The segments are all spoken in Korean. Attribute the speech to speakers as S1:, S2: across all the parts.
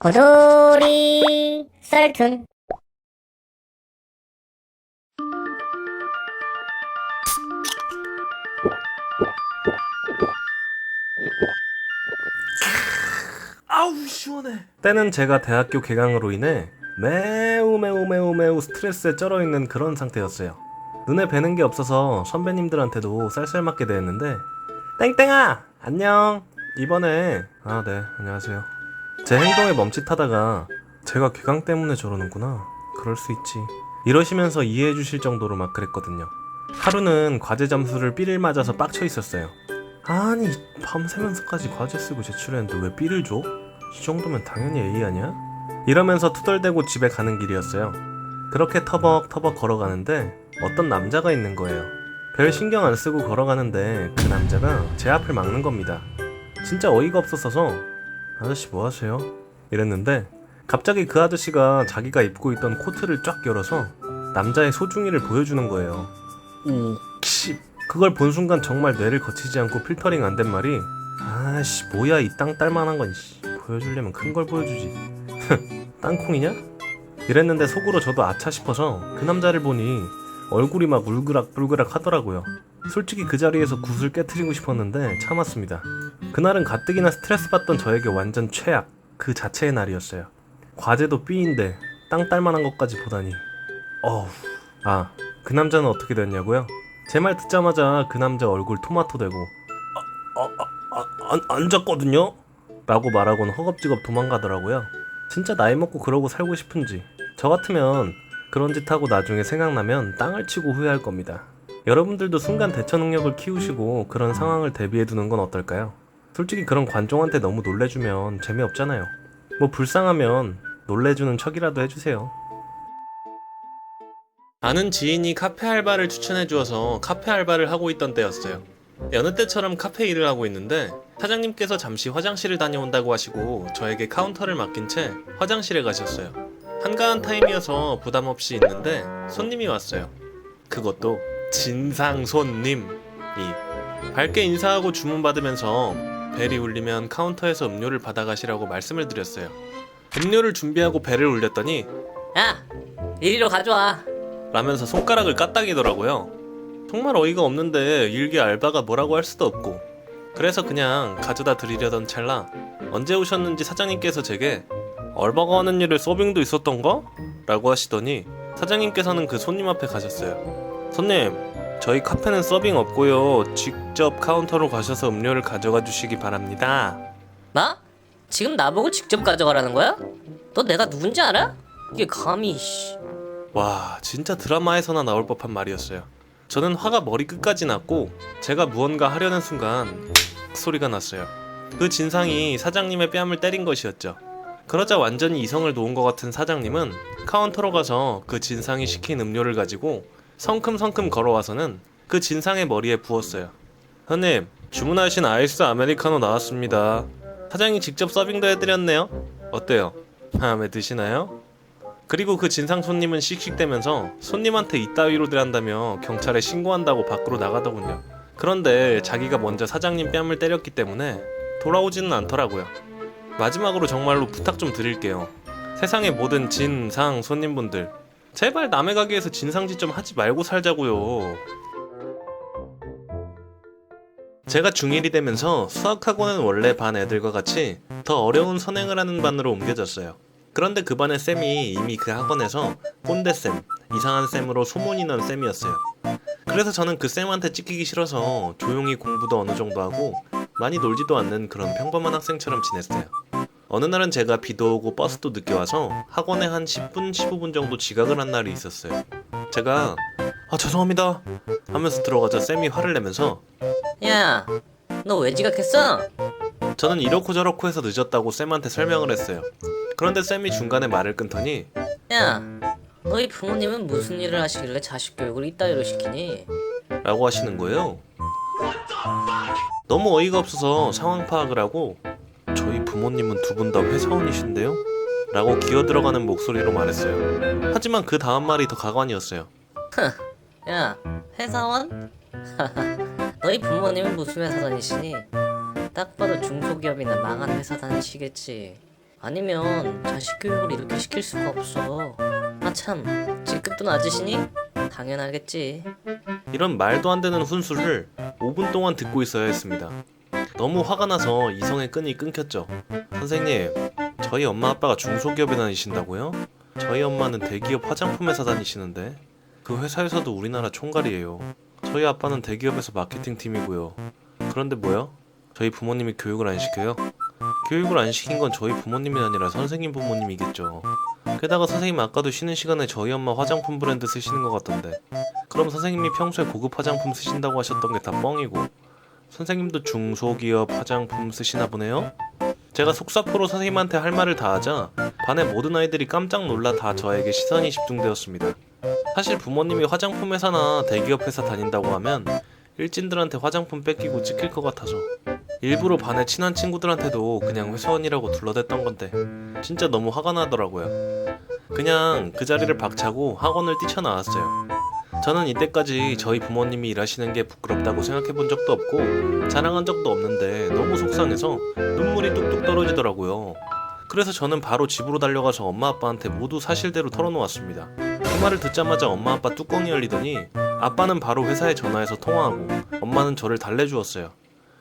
S1: 고조리 썰툰.
S2: 아우 시원해. 때는 제가 대학교 개강으로 인해 매우 스트레스에 쩔어있는 그런 상태였어요. 눈에 뵈는 게 없어서 선배님들한테도 쌀쌀맞게 대했는데, 땡땡아 안녕. 이번에 네 안녕하세요. 제 행동에 멈칫하다가 제가 개강 때문에 저러는구나, 그럴 수 있지, 이러시면서 이해해 주실 정도로 막 그랬거든요. 하루는 과제 점수를 B를 맞아서 빡쳐 있었어요. 아니 밤새면서까지 과제 쓰고 제출했는데 왜 B를 줘? 이 정도면 당연히 A 아니야? 이러면서 투덜대고 집에 가는 길이었어요. 그렇게 터벅터벅 걸어가는데 어떤 남자가 있는 거예요. 별 신경 안 쓰고 걸어가는데 그 남자가 제 앞을 막는 겁니다. 진짜 어이가 없었어서 아저씨 뭐 하세요? 이랬는데 갑자기 그 아저씨가 자기가 입고 있던 코트를 쫙 열어서 남자의 소중이를 보여주는 거예요. 씨, 그걸 본 순간 정말 뇌를 거치지 않고 필터링 안 된 말이, 아씨 뭐야 이 땅 딸만한 건, 보여주려면 큰 걸 보여주지. 땅콩이냐? 이랬는데 속으로 저도 아차 싶어서 그 남자를 보니 얼굴이 막 울그락불그락 하더라고요. 솔직히 그 자리에서 굿을 깨트리고 싶었는데 참았습니다. 그날은 가뜩이나 스트레스 받던 저에게 완전 최악 그 자체의 날이었어요. 과제도 B인데 땅 딸만한 것까지 보다니. 어우. 그 남자는 어떻게 됐냐고요? 제 말 듣자마자 그 남자 얼굴 토마토 되고 안 잤거든요? 라고 말하고는 허겁지겁 도망가더라고요. 진짜 나이 먹고 그러고 살고 싶은지. 저 같으면 그런 짓 하고 나중에 생각나면 땅을 치고 후회할 겁니다. 여러분들도 순간 대처 능력을 키우시고 그런 상황을 대비해 두는 건 어떨까요? 솔직히 그런 관종한테 너무 놀래주면 재미없잖아요. 뭐 불쌍하면 놀래주는 척이라도 해주세요. 아는 지인이 카페 알바를 추천해 주어서 카페 알바를 하고 있던 때였어요. 여느 때처럼 카페 일을 하고 있는데 사장님께서 잠시 화장실을 다녀온다고 하시고 저에게 카운터를 맡긴 채 화장실에 가셨어요. 한가한 타임이어서 부담 없이 있는데 손님이 왔어요. 그것도 진상 손님이. 밝게 인사하고 주문 받으면서 벨이 울리면 카운터에서 음료를 받아가시라고 말씀을 드렸어요. 음료를 준비하고 벨을 울렸더니
S1: 야, 이리로 가져와.
S2: 라면서 손가락을 까딱이더라고요. 정말 어이가 없는데 일개 알바가 뭐라고 할 수도 없고, 그래서 그냥 가져다 드리려던 찰나 언제 오셨는지 사장님께서 제게 알바가 하는 일에 서빙도 있었던가? 라고 하시더니 사장님께서는 그 손님 앞에 가셨어요. 손님, 저희 카페는 서빙 없고요, 직접 카운터로 가셔서 음료를 가져가 주시기 바랍니다.
S1: 뭐? 지금 나보고 직접 가져가라는 거야? 너 내가 누군지 알아? 이게 감히.
S2: 와, 진짜 드라마에서나 나올 법한 말이었어요. 저는 화가 머리끝까지 났고 제가 무언가 하려는 순간 소리가 났어요. 그 진상이 사장님의 뺨을 때린 것이었죠. 그러자 완전히 이성을 놓은 것 같은 사장님은 카운터로 가서 그 진상이 시킨 음료를 가지고 성큼성큼 걸어와서는 그 진상의 머리에 부었어요. 손님, 주문하신 아이스 아메리카노 나왔습니다. 사장이 직접 서빙도 해드렸네요. 어때요? 마음에 드시나요? 그리고 그 진상 손님은 씩씩대면서 손님한테 이따위로 대한다며 경찰에 신고한다고 밖으로 나가더군요. 그런데 자기가 먼저 사장님 뺨을 때렸기 때문에 돌아오지는 않더라고요. 마지막으로 정말로 부탁 좀 드릴게요. 세상의 모든 진상 손님분들, 제발 남의 가게에서 진상짓 좀 하지 말고 살자고요. 제가 중1이 되면서 수학학원은 원래 반 애들과 같이 더 어려운 선행을 하는 반으로 옮겨졌어요. 그런데 그 반의 쌤이 이미 그 학원에서 꼰대쌤, 이상한 쌤으로 소문이 난 쌤이었어요. 그래서 저는 그 쌤한테 찍히기 싫어서 조용히 공부도 어느 정도 하고 많이 놀지도 않는 그런 평범한 학생처럼 지냈어요. 어느 날은 제가 비도 오고 버스도 늦게 와서 학원에 한 10분, 15분 정도 지각을 한 날이 있었어요. 제가 죄송합니다 하면서 들어가자 쌤이 화를 내면서,
S1: 야, 너 왜 지각했어?
S2: 저는 이렇고 저렇고 해서 늦었다고 쌤한테 설명을 했어요. 그런데 쌤이 중간에 말을 끊더니,
S1: 야, 너희 부모님은 무슨 일을 하시길래 자식 교육을 이따위로 시키니?
S2: 라고 하시는 거예요. 너무 어이가 없어서 상황 파악을 하고, 저희 부모님은 두 분 다 회사원이신데요? 라고 기어들어가는 목소리로 말했어요. 하지만 그 다음 말이 더 가관이었어요.
S1: 야, 회사원? 너희 부모님은 무슨 회사 다니시니? 딱 봐도 중소기업이나 망한 회사 다니시겠지. 아니면 자식 교육을 이렇게 시킬 수가 없어. 아 참, 직급도 낮으시니? 당연하겠지.
S2: 이런 말도 안 되는 훈수를 5분 동안 듣고 있어야 했습니다. 너무 화가 나서 이성의 끈이 끊겼죠. 선생님, 저희 엄마 아빠가 중소기업에 다니신다고요? 저희 엄마는 대기업 화장품 회사 다니시는데 그 회사에서도 우리나라 총괄이에요. 저희 아빠는 대기업에서 마케팅 팀이고요. 그런데 뭐요? 저희 부모님이 교육을 안 시켜요? 교육을 안 시킨 건 저희 부모님이 아니라 선생님 부모님이겠죠. 게다가 선생님 아까도 쉬는 시간에 저희 엄마 화장품 브랜드 쓰시는 것 같던데, 그럼 선생님이 평소에 고급 화장품 쓰신다고 하셨던 게 다 뻥이고 선생님도 중소기업 화장품 쓰시나 보네요? 제가 속사포로 선생님한테 할 말을 다 하자 반의 모든 아이들이 깜짝 놀라 다 저에게 시선이 집중되었습니다. 사실 부모님이 화장품 회사나 대기업 회사 다닌다고 하면 일진들한테 화장품 뺏기고 찍힐 것 같아서 일부러 반의 친한 친구들한테도 그냥 회사원이라고 둘러댔던 건데 진짜 너무 화가 나더라고요. 그냥 그 자리를 박차고 학원을 뛰쳐나왔어요. 저는 이때까지 저희 부모님이 일하시는 게 부끄럽다고 생각해 본 적도 없고 자랑한 적도 없는데 너무 속상해서 눈물이 뚝뚝 떨어지더라고요. 그래서 저는 바로 집으로 달려가서 엄마 아빠한테 모두 사실대로 털어놓았습니다. 그 말을 듣자마자 엄마 아빠 뚜껑이 열리더니 아빠는 바로 회사에 전화해서 통화하고 엄마는 저를 달래주었어요.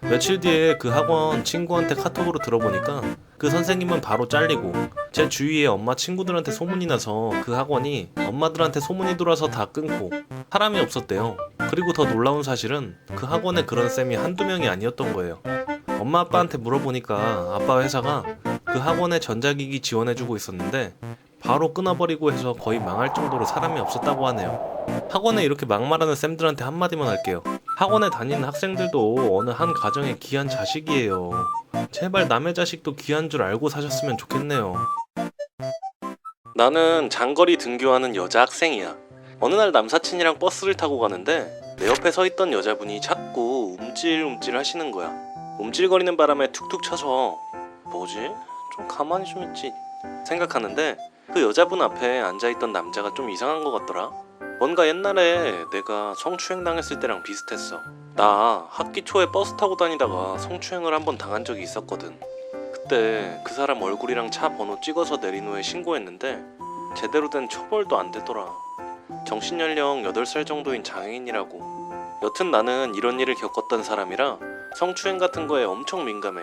S2: 며칠 뒤에 그 학원 친구한테 카톡으로 들어보니까 그 선생님은 바로 잘리고 제 주위에 엄마 친구들한테 소문이 나서 그 학원이 엄마들한테 소문이 돌아서 다 끊고 사람이 없었대요. 그리고 더 놀라운 사실은 그 학원에 그런 쌤이 한두 명이 아니었던 거예요. 엄마 아빠한테 물어보니까 아빠 회사가 그 학원에 전자기기 지원해주고 있었는데 바로 끊어버리고 해서 거의 망할 정도로 사람이 없었다고 하네요. 학원에 이렇게 막말하는 쌤들한테 한마디만 할게요. 학원에 다니는 학생들도 어느 한 가정의 귀한 자식이에요. 제발 남의 자식도 귀한 줄 알고 사셨으면 좋겠네요. 나는 장거리 등교하는 여자 학생이야. 어느 날 남사친이랑 버스를 타고 가는데 내 옆에 서 있던 여자분이 자꾸 움찔움찔 하시는 거야. 움찔거리는 바람에 툭툭 쳐서 뭐지? 좀 가만히 좀 있지 생각하는데 그 여자분 앞에 앉아있던 남자가 좀 이상한 것 같더라. 뭔가 옛날에 내가 성추행 당했을 때랑 비슷했어. 나 학기 초에 버스 타고 다니다가 성추행을 한번 당한 적이 있었거든. 그때 그 사람 얼굴이랑 차 번호 찍어서 내린 후에 신고했는데 제대로 된 처벌도 안 되더라. 정신연령 8살 정도인 장애인이라고. 여튼 나는 이런 일을 겪었던 사람이라 성추행 같은 거에 엄청 민감해.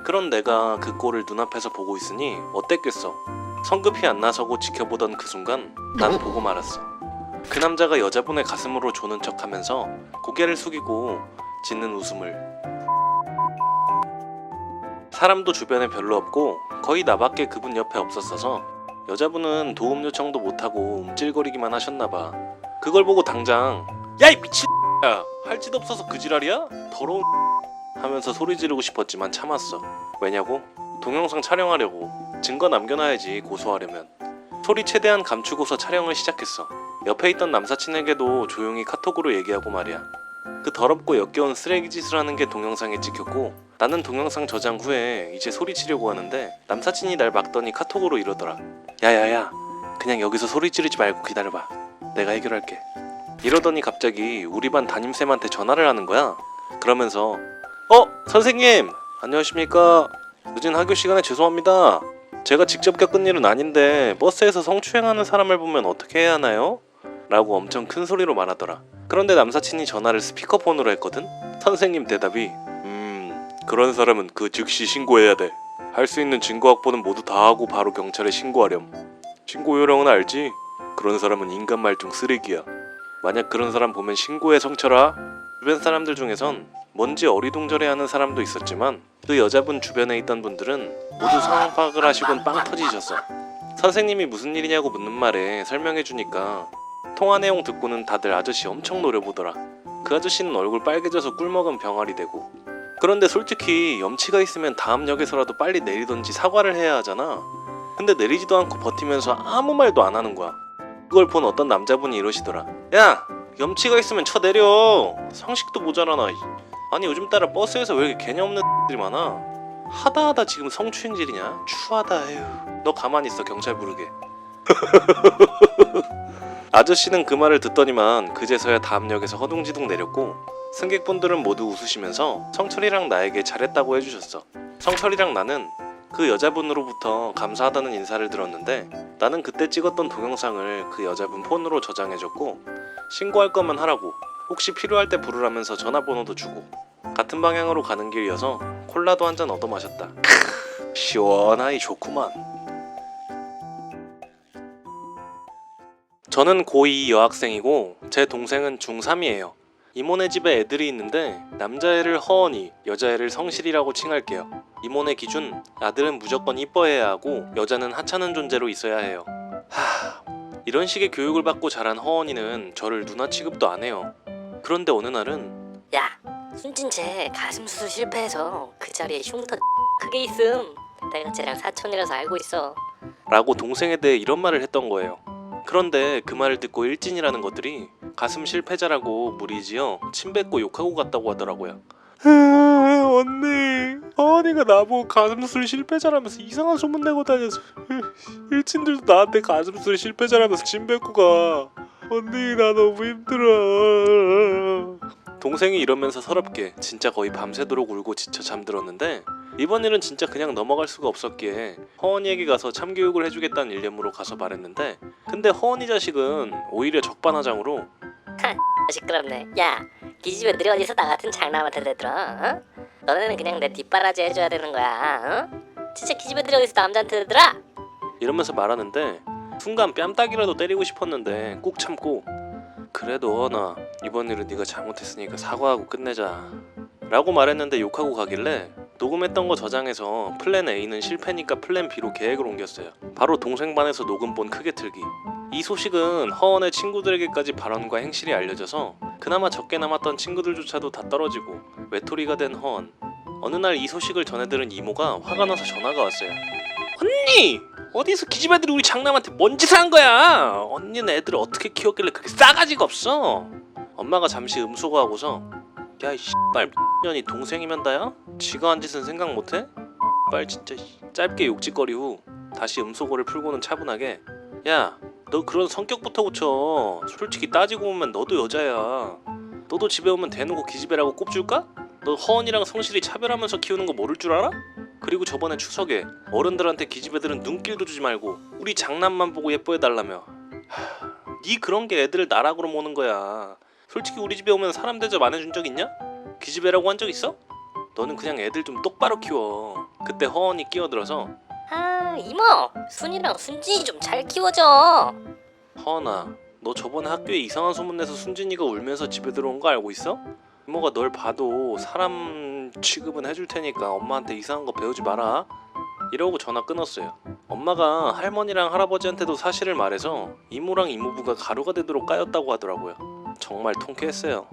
S2: 그런 내가 그 꼴을 눈앞에서 보고 있으니 어땠겠어. 성급히 안 나서고 지켜보던 그 순간 난 보고 말았어. 그 남자가 여자분의 가슴으로 조는 척하면서 고개를 숙이고 짓는 웃음을. 사람도 주변에 별로 없고 거의 나밖에 그분 옆에 없었어서 여자분은 도움 요청도 못하고 움찔거리기만 하셨나봐. 그걸 보고 당장 야 이 미친 야 할 짓 없어서 그 지랄이야? 더러운 하면서 소리 지르고 싶었지만 참았어. 왜냐고? 동영상 촬영하려고. 증거 남겨놔야지 고소하려면. 소리 최대한 감추고서 촬영을 시작했어. 옆에 있던 남사친에게도 조용히 카톡으로 얘기하고 말이야. 그 더럽고 역겨운 쓰레기 짓을 하는 게 동영상에 찍혔고 나는 동영상 저장 후에 이제 소리치려고 하는데 남사친이 날 막더니 카톡으로 이러더라. 야야야 그냥 여기서 소리 지르지 말고 기다려봐. 내가 해결할게. 이러더니 갑자기 우리 반 담임쌤한테 전화를 하는 거야. 그러면서 선생님 안녕하십니까. 늦은 학교 시간에 죄송합니다. 제가 직접 겪은 일은 아닌데 버스에서 성추행하는 사람을 보면 어떻게 해야 하나요? 라고 엄청 큰 소리로 말하더라. 그런데 남사친이 전화를 스피커폰으로 했거든? 선생님 대답이 그런 사람은 그 즉시 신고해야 돼. 할 수 있는 증거 확보는 모두 다 하고 바로 경찰에 신고하렴. 신고 요령은 알지? 그런 사람은 인간 말종 쓰레기야. 만약 그런 사람 보면 신고해 성철아. 주변 사람들 중에선 뭔지 어리둥절해하는 사람도 있었지만 그 여자분 주변에 있던 분들은 모두 상황 파악을 하시곤 빵 터지셨어. 선생님이 무슨 일이냐고 묻는 말에 설명해주니까 통화 내용 듣고는 다들 아저씨 엄청 노려보더라. 그 아저씨는 얼굴 빨개져서 꿀먹은 병아리 되고. 그런데 솔직히 염치가 있으면 다음 역에서라도 빨리 내리던지 사과를 해야 하잖아. 근데 내리지도 않고 버티면서 아무 말도 안 하는 거야. 그걸 본 어떤 남자분이 이러시더라. 야 염치가 있으면 쳐내려. 상식도 모자라나. 아니 요즘 따라 버스에서 왜 이렇게 개념 없는 들이 많아. 하다하다 지금 성추행질이냐. 추하다. 에휴. 너 가만히 있어. 경찰 부르게. 아저씨는 그 말을 듣더니만 그제서야 다음 역에서 허둥지둥 내렸고 승객분들은 모두 웃으시면서 성철이랑 나에게 잘했다고 해주셨어. 성철이랑 나는 그 여자분으로부터 감사하다는 인사를 들었는데 나는 그때 찍었던 동영상을 그 여자분 폰으로 저장해줬고 신고할 거면 하라고 혹시 필요할 때 부르라면서 전화번호도 주고 같은 방향으로 가는 길이어서 콜라도 한 잔 얻어 마셨다. 시원하니 좋구만. 저는 고2 여학생이고 제 동생은 중3이에요. 이모네 집에 애들이 있는데 남자애를 허언이, 여자애를 성실이라고 칭할게요. 이모네 기준 아들은 무조건 이뻐해야 하고 여자는 하찮은 존재로 있어야 해요. 이런 식의 교육을 받고 자란 허언이는 저를 누나 취급도 안 해요. 그런데 어느 날은
S1: 야, 순진쟤 가슴 수술 실패해서 그 자리에 흉터 크게 있음. 내가 쟤랑 사촌이라서 알고 있어.
S2: 라고 동생에 대해 이런 말을 했던 거예요. 그런데 그 말을 듣고 일진이라는 것들이 가슴 실패자라고 무리지어 침 뱉고 욕하고 갔다고 하더라고요. 언니, 허언이가 나보고 가슴술 실패자라면서 이상한 소문 내고 다녀서 일진들도 나한테 가슴술 실패자라면서 침 뱉고 가. 언니, 나 너무 힘들어. 동생이 이러면서 서럽게 진짜 거의 밤새도록 울고 지쳐 잠들었는데 이번 일은 진짜 그냥 넘어갈 수가 없었기에 허언이에게 가서 참교육을 해주겠다는 일념으로 가서 말했는데 근데 허언이 자식은 오히려 적반하장으로
S1: 시끄럽네. 야, 기집애들이 어디서 나 같은 장남한테 대들어? 어? 너네는 그냥 내 뒷바라지 해줘야 되는 거야. 어? 진짜 기집애들이 어디서 남자한테 대들어?
S2: 이러면서 말하는데 순간 뺨따기라도 때리고 싶었는데 꾹 참고 그래도 허언아, 이번 일은 네가 잘못했으니까 사과하고 끝내자 라고 말했는데 욕하고 가길래 녹음했던 거 저장해서 플랜 A는 실패니까 플랜 B로 계획을 옮겼어요. 바로 동생 반에서 녹음본 크게 틀기. 이 소식은 허언의 친구들에게까지 발언과 행실이 알려져서 그나마 적게 남았던 친구들조차도 다 떨어지고 외톨이가 된 허언. 어느 날 이 소식을 전해들은 이모가 화가 나서 전화가 왔어요. 언니! 어디서 기집애들이 우리 장남한테 뭔 짓을 한 거야? 언니는 애들을 어떻게 키웠길래 그렇게 싸가지가 없어? 엄마가 잠시 음소거하고서 야 이 씨발 년이 동생이면 다야? 지가 한 짓은 생각 못해? 빨 진짜 짧게 욕짓거리 후 다시 음소거를 풀고는 차분하게 야 너 그런 성격부터 고쳐. 솔직히 따지고 보면 너도 여자야. 너도 집에 오면 대놓고 기집애라고 꼽줄까? 너 허언이랑 성실이 차별하면서 키우는 거 모를 줄 알아? 그리고 저번에 추석에 어른들한테 기집애들은 눈길도 주지 말고 우리 장남만 보고 예뻐해달라며. 네 그런 게 애들을 나락으로 모는 거야. 솔직히 우리 집에 오면 사람 대접 안 해준 적 있냐? 기집애라고 한 적 있어? 너는 그냥 애들 좀 똑바로 키워. 그때 허언이 끼어들어서
S1: 아, 이모, 순이랑 순진이 좀 잘 키워줘.
S2: 허언아, 너 저번에 학교에 이상한 소문 내서 순진이가 울면서 집에 들어온 거 알고 있어? 이모가 널 봐도 사람 취급은 해줄 테니까 엄마한테 이상한 거 배우지 마라. 이러고 전화 끊었어요. 엄마가 할머니랑 할아버지한테도 사실을 말해서 이모랑 이모부가 가루가 되도록 까였다고 하더라고요. 정말 통쾌했어요.